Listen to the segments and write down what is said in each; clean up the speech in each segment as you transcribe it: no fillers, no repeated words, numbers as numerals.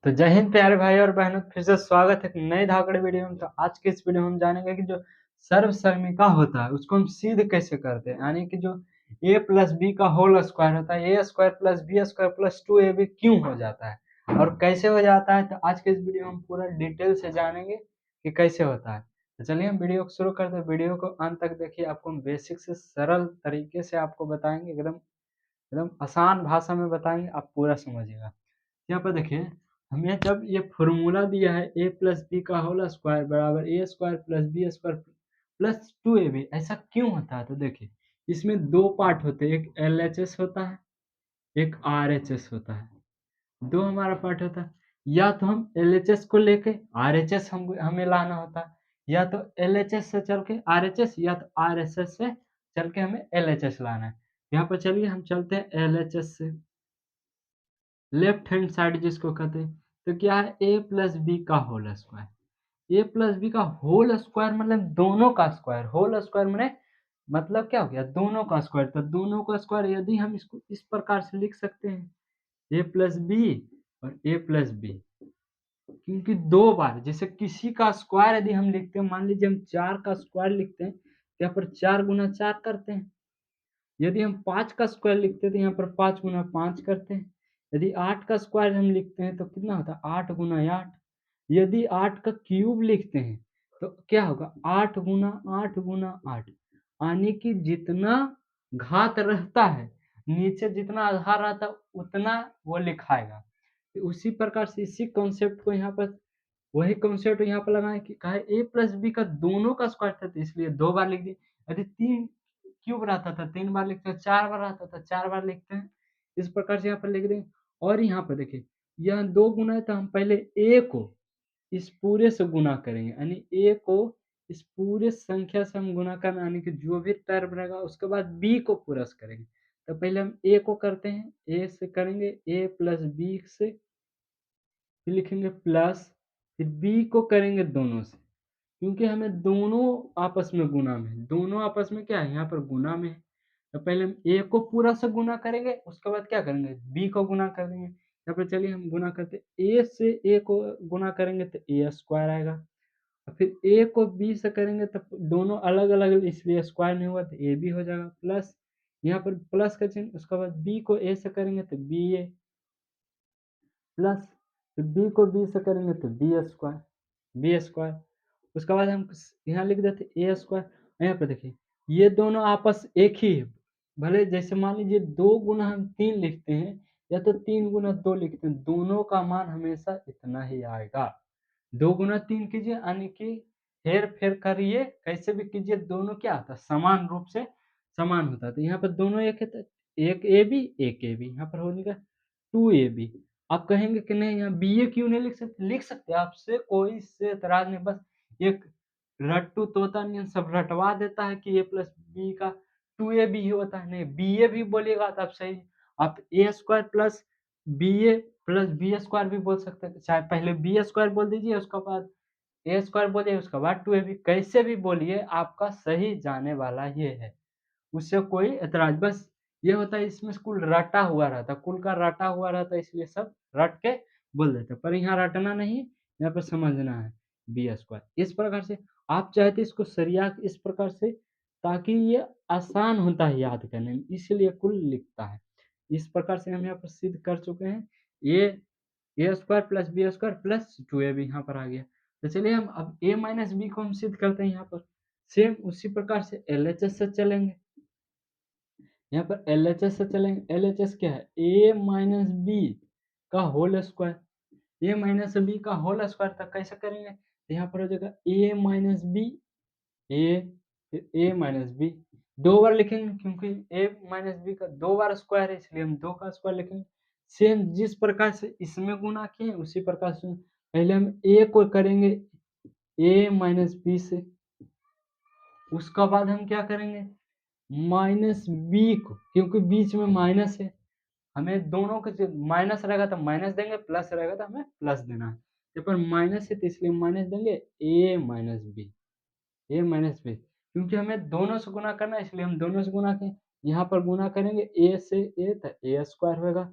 तो जय हिंद प्यारे भाई और बहनों, फिर से स्वागत है एक नए धाकड़ वीडियो में। तो आज के इस वीडियो में हम जानेंगे कि जो सर्वसर्मिका होता है उसको हम सिद्ध कैसे करते हैं, यानी कि जो a प्लस बी का होल स्क्वायर होता है, a square plus b square plus 2ab क्यों हो जाता है और कैसे हो जाता है। तो आज के इस वीडियो में हम पूरा डिटेल से जानेंगे कि कैसे होता है। तो चलिए हम वीडियो को शुरू करते हैं। वीडियो को अंत तक देखिए, आपको हम बेसिक से सरल तरीके से आपको बताएंगे, एकदम एकदम आसान भाषा में बताएंगे, आप पूरा समझिएगा। यहाँ पर देखिए, हमें जब ये फॉर्मूला दिया है a प्लस बी का होल स्क्वायर बराबर a square plus b square plus 2ab, ऐसा क्यों होता है। तो देखिए, इसमें दो पार्ट होते हैं, एक LHS होता है, एक RHS होता है। दो हमारा पार्ट होता है। या तो हम LHS को लेके RHS हमें लाना होता है, या तो LHS से चल के RHS, या तो RHS से चल के हमें LHS लाना है। यहाँ पर चलिए हम चलते हैं LHS से, लेफ्ट हैंड साइड जिसको कहते हैं। तो क्या है, ए प्लस बी का होल स्क्वायर। ए प्लस बी का होल स्क्वायर मतलब दोनों का स्क्वायर। होल स्क्वायर मैंने मतलब क्या हो गया, दोनों का स्क्वायर। तो दोनों का स्क्वायर यदि हम इसको इस प्रकार से लिख सकते हैं, ए प्लस बी और ए प्लस बी, क्योंकि दो बार जैसे किसी का स्क्वायर यदि हम लिखते हैं, मान लीजिए हम 4 का स्क्वायर लिखते हैं तो यहाँ पर 4 गुना 4 करते हैं। यदि हम 5 का स्क्वायर लिखते हैं तो यहाँ पर 5 गुना 5 करते हैं। यदि 8 का स्क्वायर हम लिखते हैं तो कितना होता है, 8 गुना 8। यदि 8 का क्यूब लिखते हैं तो क्या होगा, 8 गुना 8 गुना 8, यानी कि जितना घात रहता है, नीचे जितना आधार रहता है उतना वो लिखाएगा। तो उसी प्रकार से इसी कॉन्सेप्ट को यहाँ पर, वही कॉन्सेप्ट यहाँ पर लगाएं कि कहा ए प्लस बी का दोनों का स्क्वायर था तो इसलिए दो बार लिख दिए। यदि तीन क्यूब रहता था 3 बार लिखते हैं, 4 बार रहता था 4 बार लिखते हैं। इस प्रकार से यहाँ पर लिख देंगे। और यहाँ पर देखिए, यह 2 गुना है तो हम पहले ए को इस पूरे से गुना करेंगे, यानी ए को इस पूरे संख्या से हम गुना करना, यानी कि जो भी टर्म रहेगा उसके बाद बी को पूरा से करेंगे। तो पहले हम ए को करते हैं, ए से करेंगे ए प्लस बी से, फिर लिखेंगे प्लस, फिर बी को करेंगे दोनों से, क्योंकि हमें दोनों आपस में गुना में, दोनों आपस में क्या है, यहाँ पर गुना में है। तो पहले हम ए को पूरा से गुना करेंगे, उसके बाद क्या करेंगे, बी को गुना कर देंगे। यहाँ पर चलिए हम गुना करते, ए से ए को गुना करेंगे तो ए स्क्वायर आएगा, और फिर ए को बी से करेंगे तो दोनों अलग अलग इसलिए स्क्वायर नहीं हुआ तो ए बी हो जाएगा, प्लस यहाँ पर प्लस का चिन्ह, उसके बाद बी को ए से करेंगे तो बी ए, प्लस फिर बी को बी से करेंगे तो बी स्क्वायर। उसके बाद हम यहाँ लिख देते ए स्क्वायर। यहाँ पे देखिए, ये दोनों आपस एक ही है। भले जैसे मान लीजिए 2 गुना हम 3 लिखते हैं या तो 3 गुना 2 लिखते हैं, दोनों का मान हमेशा इतना ही आएगा। 2 गुना 3 कीजिए, यानी कि हेर फेर करिए कैसे भी कीजिए, दोनों क्या आता है, समान रूप से समान होता है। तो यहाँ पर दोनों एक है तो एक ए बी एक ए बी, यहाँ पर हो जाएगा 2ab। आप कहेंगे कि नहीं यहाँ बी ए क्यों नहीं लिख सकते, लिख सकते, आपसे कोई इससे एतराज नहीं। बस एक रट्टू तोता नहीं सब रटवा देता है कि ए प्लस बी का 2ab ही होता है, नहीं बी ए भी बोलिएगा तो आप सही। आप ए स्क्वायर प्लस बी ए प्लस बी स्क्वायर भी बोल सकते हैं, चाहे पहले बी स्क्वायर बोल दीजिए उसके बाद ए स्क्वायर बोलिए उसके बाद 2ab, कैसे भी बोलिए आपका सही जाने वाला ये है, उससे कोई ऐतराज। बस ये होता है इसमें कुल रटा हुआ रहता है, कुल का रटा हुआ रहता है, इसलिए सब रट के बोल देते हैं, पर यहाँ रटना नहीं, यहाँ पर समझना है बी स्क्वायर। इस प्रकार से आप चाहते इसको सरिया इस प्रकार से, ताकि ये आसान होता है याद करने में, इसलिए कुल लिखता है। इस प्रकार से हम यहाँ पर सिद्ध कर चुके हैं। A square plus b square plus 2ab यहाँ पर आ गया। तो चलिए हम अब a माइनस बी को हम सिद्ध करते हैं। यहाँ पर सेम उसी प्रकार से LHS से चलेंगे। यहाँ पर LHS से चलेंगे। LHS क्या है, a माइनस बी का whole square. a minus b का होल स्क्वायर तक कैसे करेंगे, तो यहाँ पर हो जाएगा a माइनस बी, a फिर a माइनस बी, दो बार लिखेंगे क्योंकि a माइनस बी का दो बार स्क्वायर है, इसलिए हम दो का स्क्वायर लिखेंगे। सेम जिस प्रकार से इसमें गुना किए उसी प्रकार से पहले हम a को करेंगे a माइनस बी से, उसका बाद हम क्या करेंगे माइनस बी को, क्योंकि बीच में माइनस है, हमें दोनों के माइनस रहेगा तो माइनस देंगे, प्लस रहेगा तो हमें प्लस देना है। यहाँ पर माइनस है तो इसलिए माइनस देंगे ए माइनस बी, ए माइनस बी, क्योंकि हमें दोनों से गुना करना है इसलिए हम दोनों से गुना करें। यहाँ पर गुना करेंगे ए से ए तो ए स्क्वायर होगा,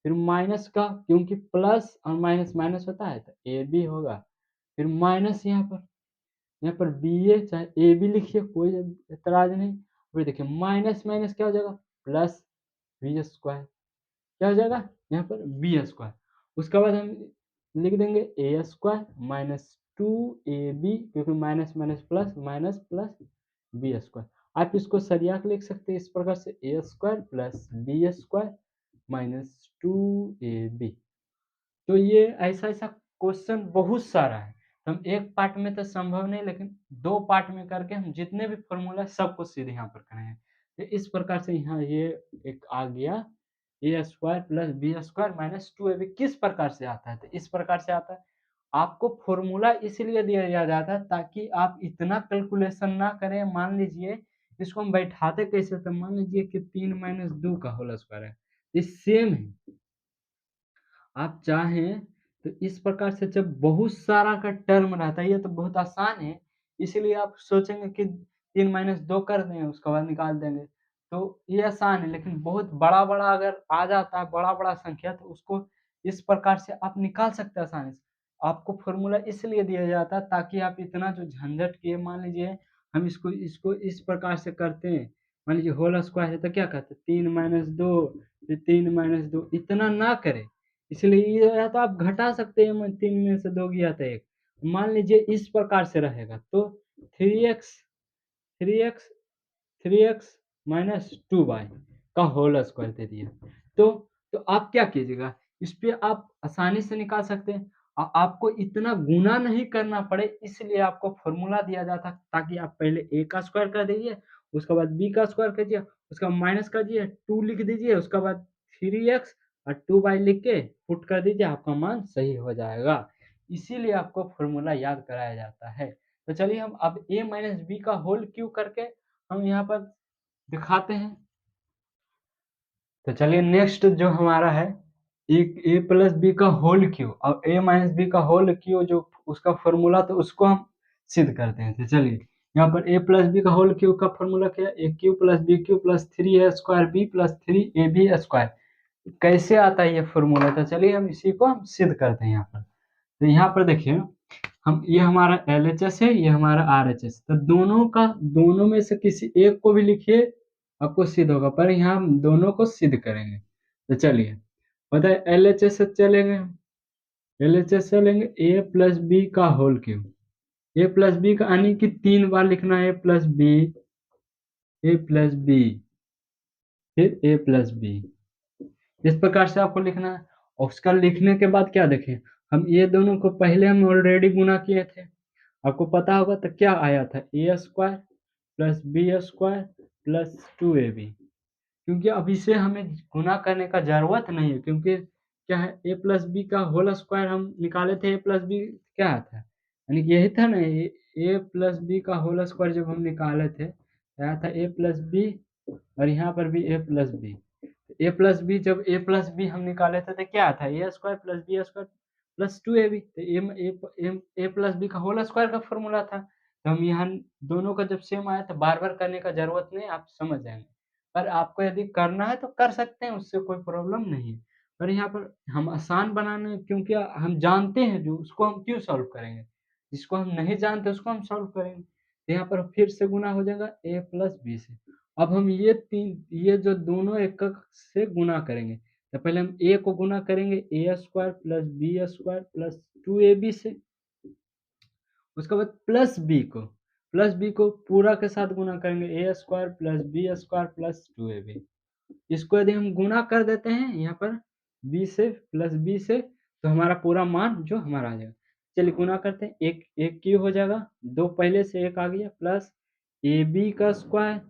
फिर माइनस का, क्योंकि प्लस और माइनस माइनस होता है तो ए बी होगा, फिर माइनस यहाँ पर बी ए, चाहे ए बी लिखिए कोई एतराज नहीं। फिर देखिए माइनस माइनस क्या हो जाएगा, प्लस बी स्क्वायर, क्या हो जाएगा यहाँ पर बी स्क्वायर। उसके बाद हम लिख देंगे ए स्क्वायर माइनस 2ab, क्योंकि minus minus plus b square. आप इसको सरिया के लिख सकते हैं इस प्रकार से, a square plus b square minus 2ab। तो ये ऐसा ऐसा क्वेश्चन बहुत सारा है, हम एक पार्ट में तो संभव नहीं, लेकिन दो पार्ट में करके हम जितने भी फॉर्मूला सब कुछ सीधे यहाँ पर करेंगे। तो इस प्रकार से यहाँ ये एक आ गया, a square plus b square minus 2ab किस प्रकार से आता है, तो इस प्रकार से आता है। आपको फॉर्मूला इसलिए दिया जाता है ताकि आप इतना कैलकुलेशन ना करें। मान लीजिए इसको हम बैठाते कैसे, तो मान लीजिए कि 3 माइनस 2 का होल स्क्वायर है, ये सेम है। आप चाहें तो इस प्रकार से, जब बहुत सारा का टर्म रहता है, ये तो बहुत आसान है, इसीलिए आप सोचेंगे कि 3 माइनस 2 कर दें, उसके बाद निकाल देंगे, तो ये आसान है। लेकिन बहुत बड़ा-बड़ा अगर आ जाता है, बड़ा-बड़ा संख्या, तो उसको इस प्रकार से आप निकाल सकते हैं आसानी से। आपको फ़ॉर्मूला इसलिए दिया जाता है ताकि आप इतना जो झंझट किए, मान लीजिए हम इसको इसको इस प्रकार से करते हैं, मान लीजिए होल स्क्वायर है तो क्या कहते हैं 3 माइनस 2, फिर 3 माइनस 2, इतना ना करें। इसलिए ये या तो आप घटा सकते हैं, 3 में से 2 गया तो 1। मान लीजिए इस प्रकार से रहेगा तो 3x 3x 3x minus 2y का होल स्क्वायर दे दिया। तो आप क्या कीजिएगा, इस पे आप आसानी से निकाल सकते हैं। आपको इतना गुणा नहीं करना पड़े, इसलिए आपको फ़ॉर्मूला दिया जाता है ताकि आप पहले a का स्क्वायर कर दीजिए, उसके बाद b का स्क्वायर कीजिए, उसका माइनस कीजिए, 2 लिख दीजिए, उसके बाद 3x और 2y लिख के पुट कर दीजिए, आपका मान सही हो जाएगा। इसीलिए आपको फ़ॉर्मूला याद कराया जाता है। तो चलिए हम अब a माइनस b का होल क्यूब करके हम यहाँ पर दिखाते हैं। तो चलिए नेक्स्ट जो हमारा है, एक a प्लस बी का होल क्यूब और a माइनस बी का होल क्यूब, जो उसका फॉर्मूला, तो उसको हम सिद्ध करते हैं। तो चलिए यहाँ पर a प्लस बी का होल क्यूब का फॉर्मूला क्या है, a cube plus B cube plus 3a square b plus 3ab square. कैसे आता है ये फॉर्मूला, तो चलिए हम इसी को हम सिद्ध करते हैं यहाँ पर। तो यहाँ पर देखिए, हम ये हमारा LHS है, ये हमारा RHS, तो दोनों में से किसी एक को भी लिखिए, आपको सिद्ध होगा, पर यहाँ हम दोनों को सिद्ध करेंगे। तो चलिए पता है LHS से चलेंगे, LHS से लेंगे a प्लस बी का whole cube, a plus B का यानी कि 3 बार लिखना है a प्लस बी, फिर a प्लस बी, इस प्रकार से आपको लिखना है। और उसका लिखने के बाद क्या देखें, हम ये दोनों को पहले हम ऑलरेडी गुना किए थे, आपको पता होगा, तो क्या आया था a square plus b square plus 2ab। क्योंकि अब इसे हमें गुना करने का जरूरत नहीं है, क्योंकि क्या है ए प्लस बी का होल स्क्वायर हम निकाले थे, ए प्लस बी क्या था, यानी कि यही था ना, ए प्लस बी का होल स्क्वायर जब हम निकाले थे, आया था ए प्लस बी, और यहाँ पर भी ए प्लस बी। ए प्लस बी, जब ए प्लस बी हम निकाले थे तो क्या था, a square plus b square plus 2ab, तो ए प्लस बी का होल स्क्वायर का फॉर्मूला था। तो हम यहाँ दोनों का जब सेम आया तो बार बार करने का जरूरत नहीं, आप समझ जाएंगे। पर आपको यदि करना है तो कर सकते हैं, उससे कोई प्रॉब्लम नहीं है। पर यहाँ पर हम आसान बनाने, क्योंकि हम जानते हैं जो, उसको हम क्यों सॉल्व करेंगे, जिसको हम नहीं जानते उसको हम सॉल्व करेंगे। तो यहाँ पर फिर से गुना हो जाएगा a प्लस बी से। अब हम ये जो दोनों एकक से गुना करेंगे, तो पहले हम a को गुना करेंगे a square plus b square plus 2ab से, उसके बाद प्लस बी को पूरा के साथ गुना करेंगे a square plus b square plus 2ab। इसको यदि हम गुना कर देते हैं यहाँ पर b से प्लस b से, तो हमारा पूरा मान जो हमारा आ जाएगा। चलिए गुना करते हैं, एक क्यों हो जाएगा, 2 पहले से एक आ गया, प्लस ab का स्क्वायर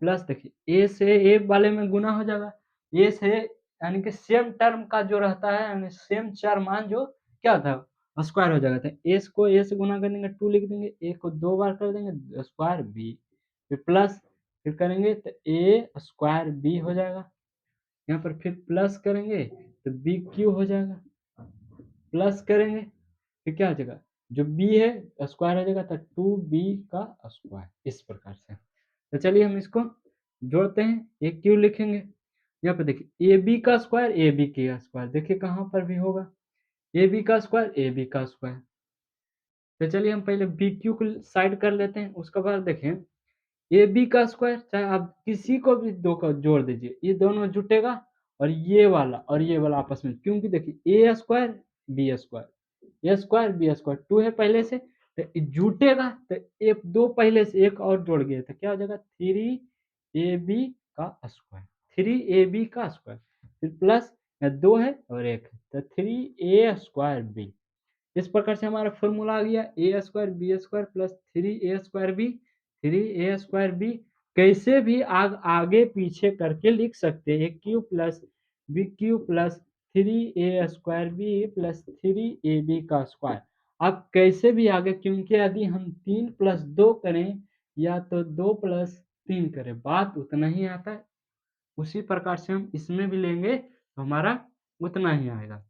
प्लस, देखिए ए से ए वाले में गुना हो जाएगा, ए से यानी कि सेम टर्म का जो रहता है, यानी सेम चार मान जो क्या था स्क्वायर हो जाएगा। तो ए को ए से गुना कर देंगे 2 लिख देंगे, ए को 2 बार कर देंगे स्क्वायर बी, फिर प्लस, फिर करेंगे तो ए स्क्वायर बी हो जाएगा। यहाँ पर फिर प्लस करेंगे तो बी क्यू हो जाएगा, प्लस करेंगे फिर क्या हो जाएगा, जो बी है स्क्वायर हो जाएगा, तो 2b का स्क्वायर, इस प्रकार से। तो चलिए हम इसको जोड़ते हैं, एक क्यू लिखेंगे, यहाँ पे देखिए ए बी का स्क्वायर ए बी का स्क्वायर, देखिए कहाँ पर भी होगा ए बी का स्क्वायर ए बी का स्क्वायर। तो चलिए हम पहले बी क्यू को साइड कर लेते हैं, उसके बाद देखें ए बी का स्क्वायर, चाहे आप किसी को भी दो का जोड़ दीजिए, ये दोनों जुटेगा और ये वाला आपस में, क्योंकि देखिए ए स्क्वायर बी स्क्वायर, ए स्क्वायर बी स्क्वायर 2 है पहले से, तो ये जुटेगा तो एक दो पहले से एक और जोड़ गए तो क्या हो जाएगा 3ab का स्क्वायर, 3ab का स्क्वायर, फिर प्लस 2 है और 1 है तो 3a स्क्वायर बी। इस प्रकार से हमारा फॉर्मूला आ गया a square b square plus 3a square b, 3a square b. कैसे भी आगे पीछे करके लिख सकते हैं, a cube plus b cube plus 3a square b plus 3ab का स्क्वायर। आप कैसे भी आगे, क्योंकि यदि हम 3 प्लस 2 करें या तो 2 प्लस 3 करें, बात उतना ही आता है। उसी प्रकार से हम इसमें भी लेंगे तो हमारा उतना ही आएगा।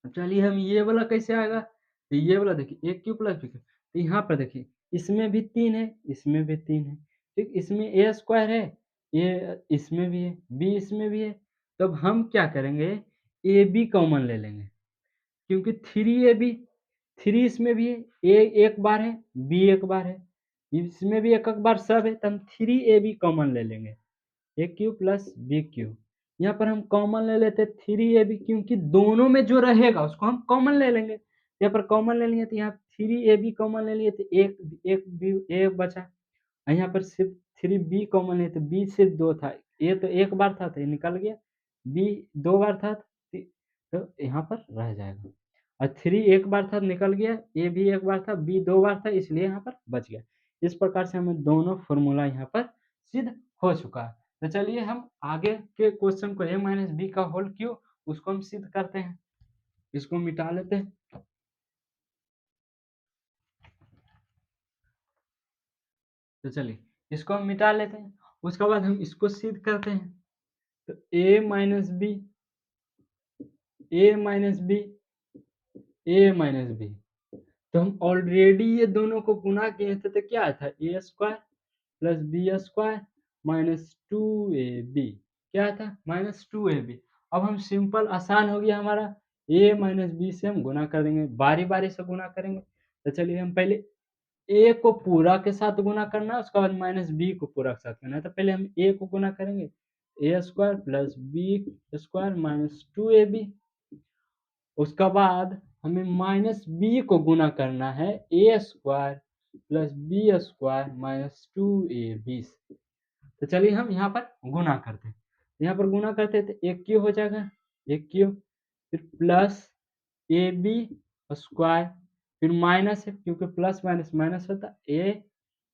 चलिए हम ये वाला कैसे आएगा, तो ये वाला देखिए ए क्यू प्लस बी क्यू, तो यहाँ पर देखिए इसमें भी 3 है, इसमें भी 3 है, ठीक, इसमें ए स्क्वायर है, ए इसमें भी है, बी इसमें भी है, तो अब हम क्या करेंगे ए बी कॉमन ले लेंगे, क्योंकि 3ab 3 इसमें भी है, ए एक बार है, बी एक बार है, इसमें भी एक एक बार सब है, तो हम 3ab कॉमन ले लेंगे, ए क्यू प्लस बी क्यू। यहाँ पर हम कॉमन ले लेते 3ab, क्योंकि दोनों में जो रहेगा उसको हम कॉमन ले लेंगे, यहाँ पर कॉमन ले लिए तो यहाँ 3ab कॉमन ले लिए तो एक एक बी ए बचा, और यहाँ पर सिर्फ 3b कॉमन लिए तो b सिर्फ 2 था, ए तो एक बार था तो ये निकल गया, b 2 बार था तो यहाँ पर रह जाएगा, और 3 एक बार था निकल गया, ए भी एक बार था, बी 2 बार था, इसलिए यहाँ पर बच गया। इस प्रकार से हमें दोनों फॉर्मूला यहाँ पर सिद्ध हो चुका है। तो चलिए हम आगे के क्वेश्चन को ए माइनस बी का होल क्यू उसको हम सिद्ध करते हैं, इसको मिटा लेते हैं। तो चलिए इसको हम मिटा लेते हैं, उसके बाद हम इसको सिद्ध करते हैं। तो ए माइनस बी ए माइनस बी ए माइनस बी, तो हम ऑलरेडी ये दोनों को गुना किए थे, तो क्या था a square plus b square minus 2ab, क्या था माइनस 2ab। अब हम सिंपल आसान हो गया हमारा, a माइनस बी से हम गुना कर देंगे, बारी बारी से गुना करेंगे। तो चलिए हम पहले a को पूरा के साथ गुना करना है, उसके बाद माइनस बी को पूरा के साथ करना है, तो पहले हम a को गुना करेंगे, a square plus b square minus 2ab, उसका बाद हमें माइनस बी को गुना करना है, a square plus b square minus 2ab। तो चलिए हम यहाँ पर गुना करते हैं, यहाँ पर गुना करते हैं तो एक क्यू हो जाएगा, एक क्यू, फिर प्लस ए बी स्क्वायर, फिर माइनस है क्योंकि प्लस माइनस माइनस होता, ए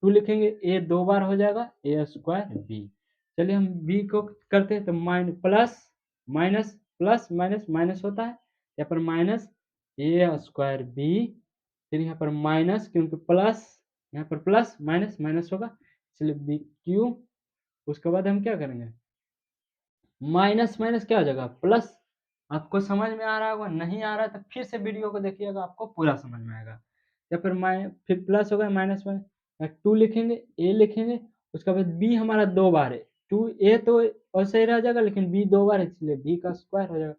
2 लिखेंगे, ए 2 बार हो जाएगा, ए स्क्वायर बी। चलिए हम बी को करते हैं तो plus minus plus minus minus होता है, यहाँ पर माइनस ए स्क्वायर बी, फिर यहाँ पर माइनस क्योंकि प्लस, यहाँ पर प्लस माइनस माइनस होगा, इसलिए बी क्यू। उसके बाद हम क्या करेंगे, माइनस माइनस क्या हो जाएगा प्लस। आपको समझ में आ रहा होगा, नहीं आ रहा तो फिर से वीडियो को देखिएगा, आपको पूरा समझ में आएगा। या फिर प्लस होगा माइनस माइनस 2 लिखेंगे, ए लिखेंगे, उसके बाद बी हमारा 2 बार है, 2 ए तो वैसे ही रह जाएगा लेकिन बी 2 बार है, इसलिए बी का स्क्वायर हो जाएगा।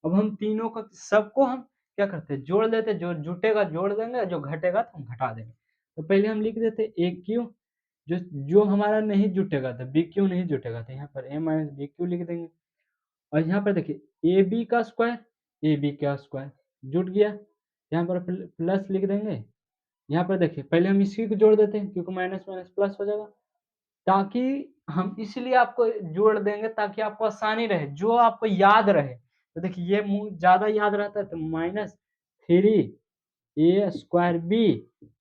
अब हम तीनों को सबको हम क्या करते हैं जोड़ देते, जो जुटेगा जोड़ देंगे, जो घटेगा तो हम घटा देंगे। तो पहले हम लिख देते ए क्यू, जो जो हमारा नहीं जुटेगा था, बी क्यू नहीं जुटेगा था, यहाँ पर ए माइनस बी क्यू लिख देंगे, और यहाँ पर देखिए ए बी का स्क्वायर ए बी का स्क्वायर जुट गया, यहाँ पर प्लस लिख देंगे। यहाँ पर देखिए पहले हम इसी को जोड़ देते हैं क्योंकि माइनस माइनस प्लस हो जाएगा, ताकि हम इसलिए आपको जोड़ देंगे ताकि आपको आसानी रहे, जो आपको याद रहे। तो देखिए ये ज्यादा याद रहता है तो minus 3a B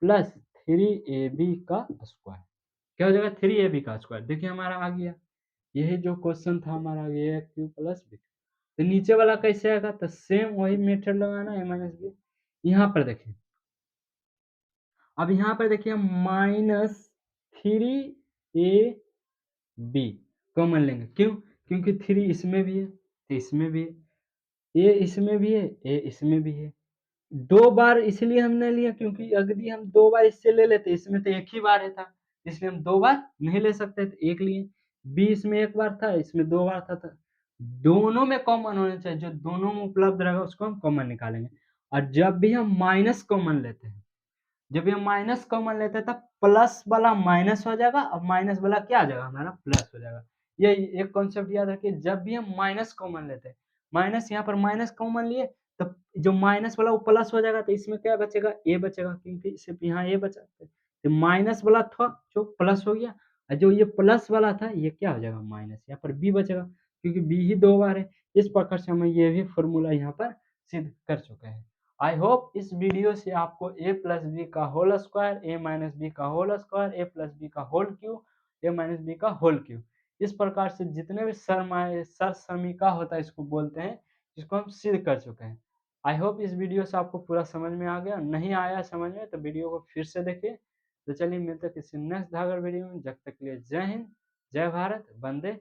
plus 3ab का स्क्वायर, क्या हो जाएगा 3ab का स्क्वायर। देखिए हमारा आ गया, यही जो क्वेश्चन था हमारा, ये क्यू प्लस बी। तो नीचे वाला कैसे आएगा, तो सेम वही मेथड लगाना है माइनस बी। यहाँ पर देखिए, अब यहाँ पर देखिए हम माइनस 3ab कॉमन लेंगे, क्यों, क्योंकि 3 इसमें भी है तो इसमें भी है, ए इसमें भी है ए इसमें भी है। 2 बार इसलिए हमने लिया क्योंकि यदि हम 2 बार इससे ले लेते, इसमें तो एक ही बार है था, इसलिए हम 2 बार नहीं ले सकते थे, एक लिए। बी इसमें एक बार था, इसमें 2 बार था, दोनों में कॉमन होना चाहिए, जो दोनों में उपलब्ध रहेगा उसको हम कॉमन निकालेंगे। और जब भी हम माइनस कॉमन लेते हैं, जब भी हम माइनस कॉमन लेते हैं तब प्लस वाला माइनस हो जाएगा और माइनस वाला क्या आ जाएगा, हमारा प्लस हो जाएगा। ये एक कॉन्सेप्ट याद रखिए, जब भी हम माइनस कॉमन लेते हैं, माइनस यहाँ पर माइनस कॉमन लिए, तब जो माइनस वाला वो प्लस हो जाएगा, तो इसमें क्या बचेगा, ए बचेगा, क्योंकि सिर्फ यहाँ ए बचा। तो माइनस वाला था जो प्लस हो गया, और जो ये प्लस वाला था ये क्या हो जाएगा, माइनस। यहाँ पर बी बचेगा, क्योंकि बी ही 2 बार है। इस प्रकार से हमें ये भी फॉर्मूला यहाँ पर सिद्ध कर चुके हैं। आई होप इस वीडियो से आपको ए प्लस बी का होल स्क्वायर, ए माइनस बी का होल स्क्वायर, ए प्लस बी का होल क्यूब, ए माइनस बी का होल क्यूब, इस प्रकार से जितने भी सरसमीका होता है इसको बोलते हैं, जिसको हम सिद्ध कर चुके हैं। आई होप इस वीडियो से आपको पूरा समझ में आ गया। नहीं आया समझ में तो वीडियो को फिर से देखिए। तो चलिए मिलते हैं किसी नेक्स्ट धागर वीडियो में। जब तक के लिए जय हिंद, जय भारत, वंदे